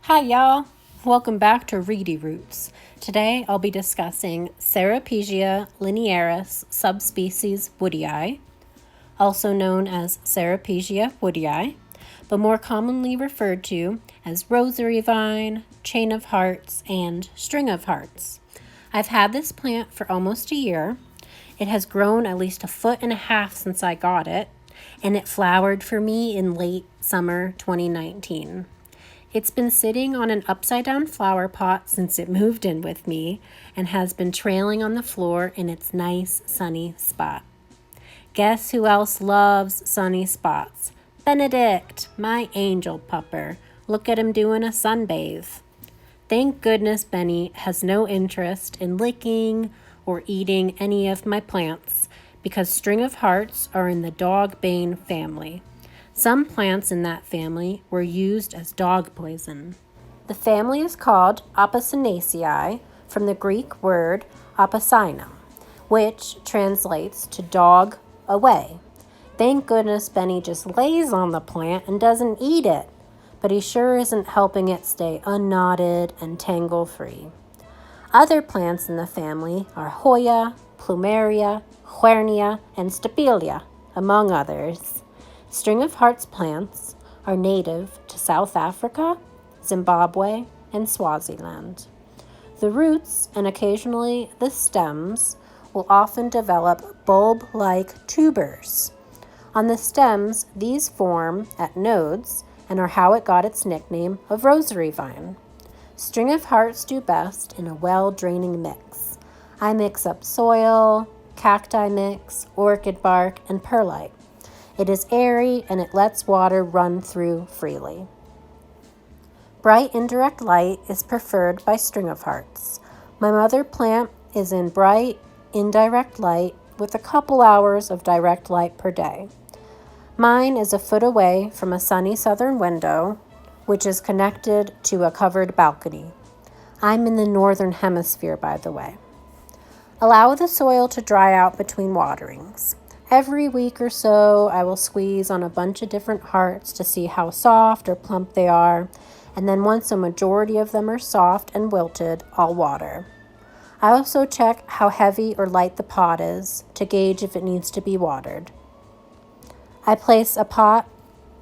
Hi y'all, welcome back to Reedy Roots. Today I'll be discussing Ceropegia linearis subspecies woodii, also known as Ceropegia woodii, but more commonly referred to as Rosary Vine, Chain of Hearts, and String of Hearts. I've had this plant for almost a year. It has grown at least 1.5 feet since I got it, and it flowered for me in late summer 2019. It's been sitting on an upside-down flower pot since it moved in with me and has been trailing on the floor in its nice sunny spot. Guess who else loves sunny spots? Benedict, my angel pupper. Look at him doing a sunbathe. Thank goodness Benny has no interest in licking or eating any of my plants because String of Hearts are in the dogbane family. Some plants in that family were used as dog poison. The family is called Apocynaceae from the Greek word apocyna, which translates to dog away. Thank goodness Benny just lays on the plant and doesn't eat it, but he sure isn't helping it stay unknotted and tangle-free. Other plants in the family are Hoya, Plumeria, Huernia, and Stapelia, among others. String of Hearts plants are native to South Africa, Zimbabwe, and Swaziland. The roots and occasionally the stems will often develop bulb-like tubers. On the stems, these form at nodes and are how it got its nickname of Rosary Vine. String of Hearts do best in a well-draining mix. I mix up soil, cacti mix, orchid bark, and perlite. It is airy and it lets water run through freely. Bright indirect light is preferred by String of Hearts. My mother plant is in bright indirect light with a couple hours of direct light per day. Mine is a foot away from a sunny southern window, which is connected to a covered balcony. I'm in the northern hemisphere, by the way. Allow the soil to dry out between waterings. Every week or so, I will squeeze on a bunch of different hearts to see how soft or plump they are, and then once a majority of them are soft and wilted, I'll water. I also check how heavy or light the pot is to gauge if it needs to be watered. I place a pot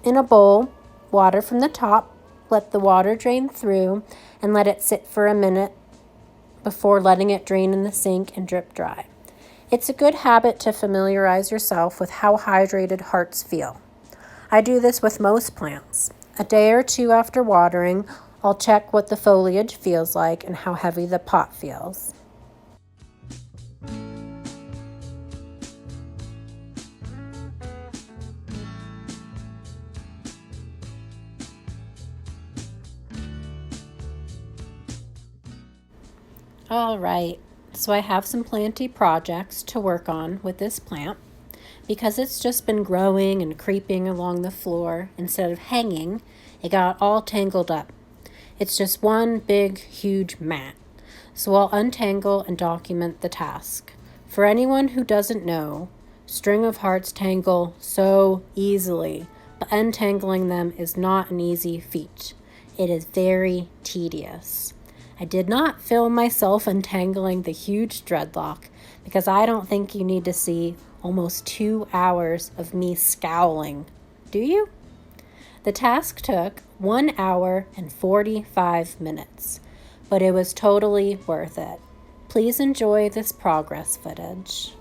in a bowl, water from the top, let the water drain through, and let it sit for a minute before letting it drain in the sink and drip dry. It's a good habit to familiarize yourself with how hydrated hearts feel. I do this with most plants. A day or two after watering, I'll check what the foliage feels like and how heavy the pot feels. All right. So I have some planty projects to work on with this plant. Because it's just been growing and creeping along the floor instead of hanging, it got all tangled up. It's just one big, huge mat. So I'll untangle and document the task. For anyone who doesn't know, String of Hearts tangle so easily, but untangling them is not an easy feat. It is very tedious. I did not film myself untangling the huge dreadlock because I don't think you need to see almost 2 hours of me scowling. Do you? The task took 1 hour and 45 minutes, but it was totally worth it. Please enjoy this progress footage.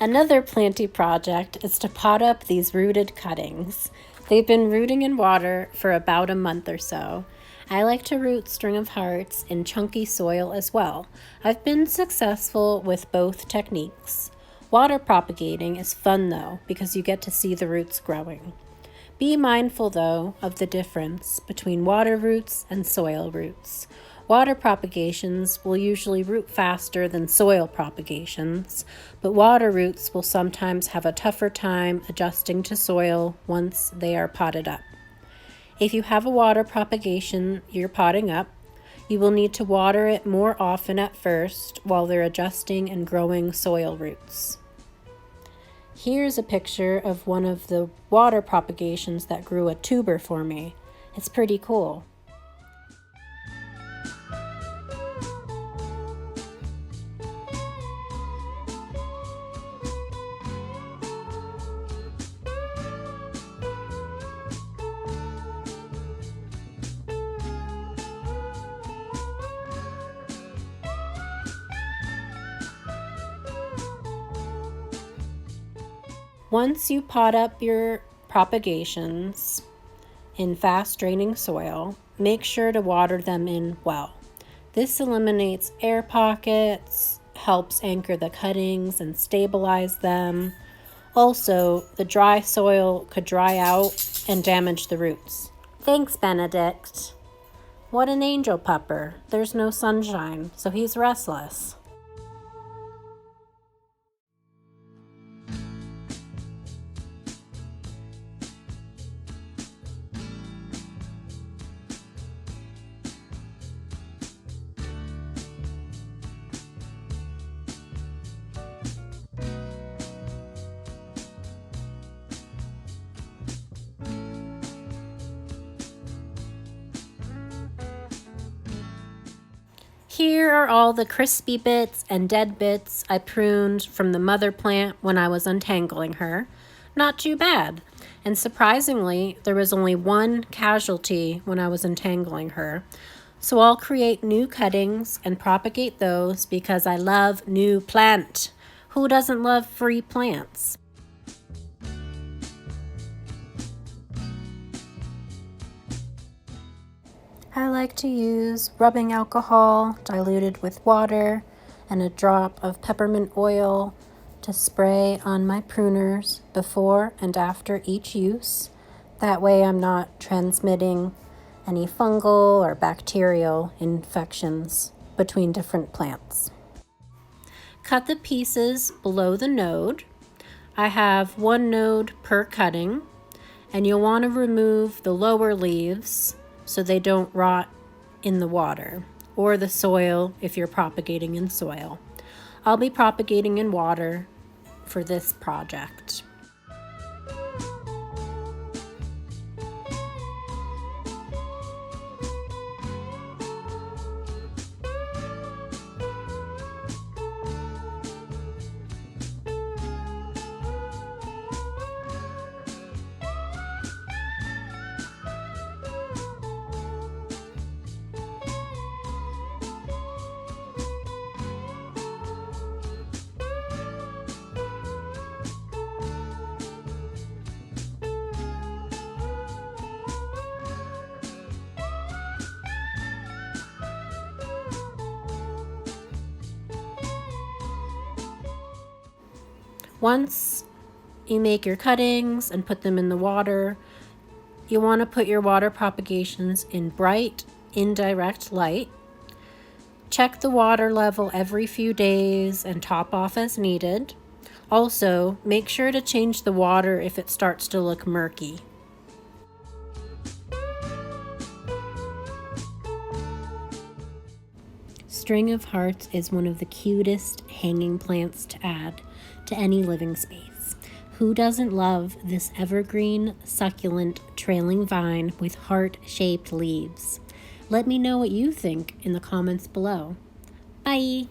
Another planty project is to pot up these rooted cuttings. They've been rooting in water for about a month or so. I like to root Stringofhearts in chunky soil as well. I've been successful with both techniques. Water propagating is fun though, because you get to see the roots growing. Be mindful though of the difference between water roots and soil roots. Water propagations will usually root faster than soil propagations, but water roots will sometimes have a tougher time adjusting to soil once they are potted up. If you have a water propagation you're potting up, you will need to water it more often at first while they're adjusting and growing soil roots. Here's a picture of one of the water propagations that grew a tuber for me. It's pretty cool. Once you pot up your propagations in fast draining soil, make sure to water them in well. This eliminates air pockets, helps anchor the cuttings and stabilize them. Also, the dry soil could dry out and damage the roots. Thanks, Benedict. What an angel pupper. There's no sunshine, so he's restless. Here are all the crispy bits and dead bits I pruned from the mother plant when I was untangling her. Not too bad. And surprisingly, there was only one casualty when I was untangling her. So I'll create new cuttings and propagate those because I love new plant. Who doesn't love free plants? I like to use rubbing alcohol diluted with water and a drop of peppermint oil to spray on my pruners before and after each use. That way I'm not transmitting any fungal or bacterial infections between different plants. Cut the pieces below the node. I have one node per cutting, and you'll want to remove the lower leaves so they don't rot in the water or the soil if you're propagating in soil. I'll be propagating in water for this project. Once you make your cuttings and put them in the water, you want to put your water propagations in bright, indirect light. Check the water level every few days and top off as needed. Also, make sure to change the water if it starts to look murky. Stringofhearts is one of the cutest hanging plants to add to any living space. Who doesn't love this evergreen, succulent, trailing vine with heart-shaped leaves? Let me know what you think in the comments below. Bye!